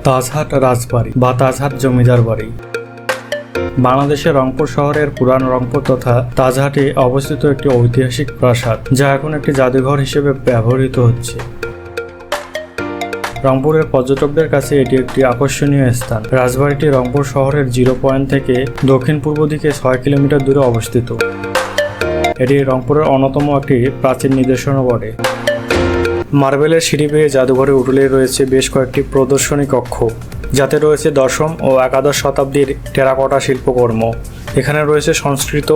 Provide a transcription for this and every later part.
তাজহাট রাজবাড়ি বা তাজহাট জমিদার বাড়ি বাংলাদেশের রংপুর শহরের পুরান রংপুর তথা তাজহাটে অবস্থিত একটি ঐতিহাসিক প্রাসাদ, যা এখন একটি জাদুঘর হিসেবে ব্যবহৃত হচ্ছে। রংপুরের পর্যটকদের কাছে এটি একটি আকর্ষণীয় স্থান। রাজবাড়িটি রংপুর শহরের 0 পয়েন্ট থেকে দক্ষিণ পূর্ব দিকে 6 কিলোমিটার দূরে অবস্থিত। এটি রংপুরের অন্যতম একটি প্রাচীন নিদর্শনও বটে। মার্বেলের সিঁড়ি বেয়ে জাদুঘরে উঠলেই রয়েছে বেশ কয়েকটি প্রদর্শনী কক্ষ, যাতে রয়েছে দশম ও একাদশ শতাব্দীর টেরাকোটা শিল্পকর্ম। এখানে রয়েছে সংস্কৃত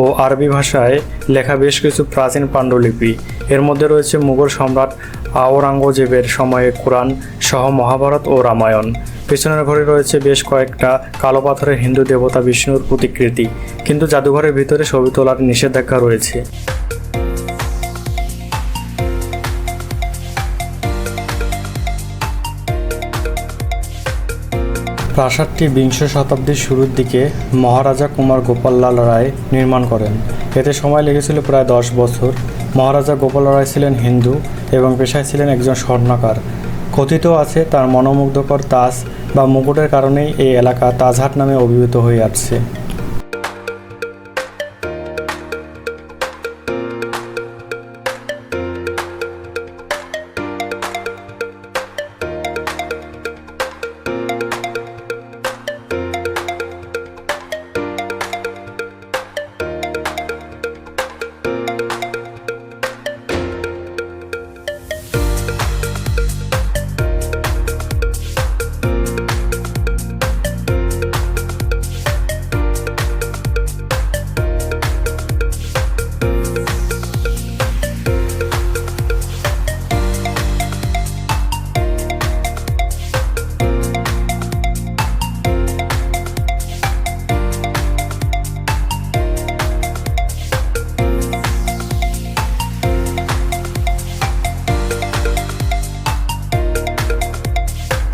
ও আরবি ভাষায় লেখা বেশ কিছু প্রাচীন পাণ্ডুলিপি। এর মধ্যে রয়েছে মুঘল সম্রাট আওরঙ্গজেবের সময়ে কোরআন সহ মহাভারত ও রামায়ণ। পেছনের ঘরে রয়েছে বেশ কয়েকটা কালো পাথরের হিন্দু দেবতা বিষ্ণুর প্রতিকৃতি, কিন্তু জাদুঘরের ভিতরে ছবি তোলার নিষেধাজ্ঞা রয়েছে। প্রাসাদটি বিংশ শতাব্দীর শুরুর দিকে মহারাজা কুমার গোপাললাল রায় নির্মাণ করেন। এতে সময় লেগেছিল প্রায় 10 বছর। মহারাজা গোপাল রায় ছিলেন হিন্দু এবং পেশায় ছিলেন একজন স্বর্ণকার। কথিত আছে তার মনোমুগ্ধকর তাজ বা মুকুটের কারণেই এই এলাকা তাজহাট নামে অভিহিত হয়ে আসছে।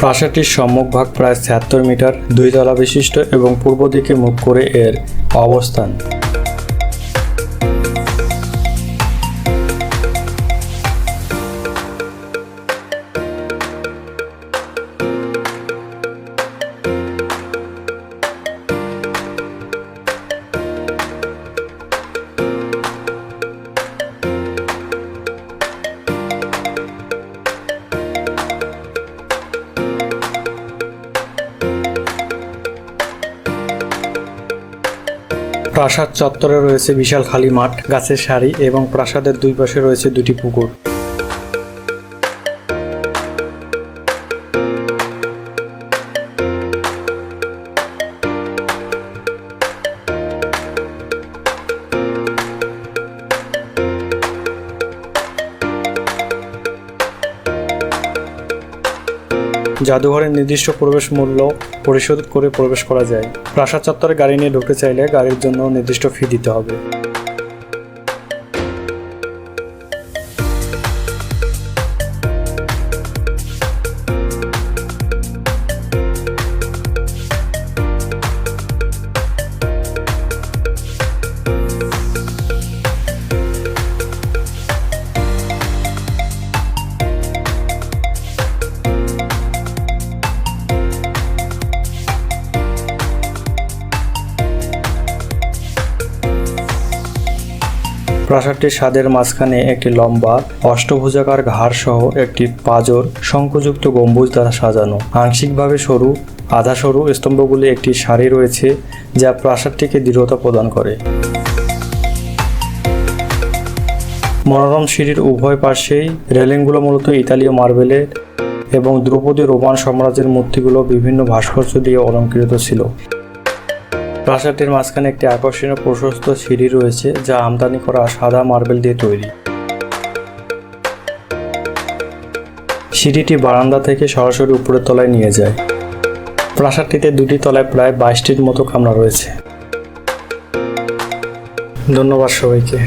প্রাসাদটির সম্মুখভাগ প্রায় 76 মিটার, 2 তলা বিশিষ্ট এবং পূর্ব দিকে মুখ করে এর অবস্থান। প্রাসাদ চত্বরে রয়েছে বিশাল খালি মাঠ, গাছের সারি এবং প্রাসাদের দুই পাশে রয়েছে 2টি পুকুর। জাদুঘরের নির্দিষ্ট প্রবেশ মূল্য পরিশোধ করে প্রবেশ করা যায়। প্রাসাদ চত্বরে গাড়ি নিয়ে ঢুকতে চাইলে গাড়ির জন্য নির্দিষ্ট ফি দিতে হবে। প্রাসাদটির ছাদের মাঝখানে একটি লম্বা অষ্টভুজাকার ঘাড় সহ একটি পাঁজর শঙ্কুযুক্ত গম্বুজ দ্বারা সাজানো। আংশিকভাবে সরু, আধা সরু স্তম্ভগুলি একটি সারি রয়েছে, যা প্রাসাদটিকে দৃঢ়তা প্রদান করে। মনোরম সিঁড়ির উভয় পাশেই রেলিংগুলো মূলত ইতালীয় মার্বেলের এবং ধ্রুপদী রোমান সাম্রাজ্যের মূর্তিগুলো বিভিন্ন ভাস্কর্য দিয়ে অলঙ্কৃত ছিল। প্রাসাদটির মাঝখানে একটি আকর্ষণীয় প্রশস্ত সিঁড়ি রয়েছে, যা আমদানি করা সাদা মার্বেল দিয়ে তৈরি। সিঁড়িটি বারান্দা থেকে সরাসরি উপরের তলায় নিয়ে যায়। প্রাসাদটিতে 2টি তলায় প্রায় 22টির মতো কামরা রয়েছে। ধন্যবাদ সবাইকে।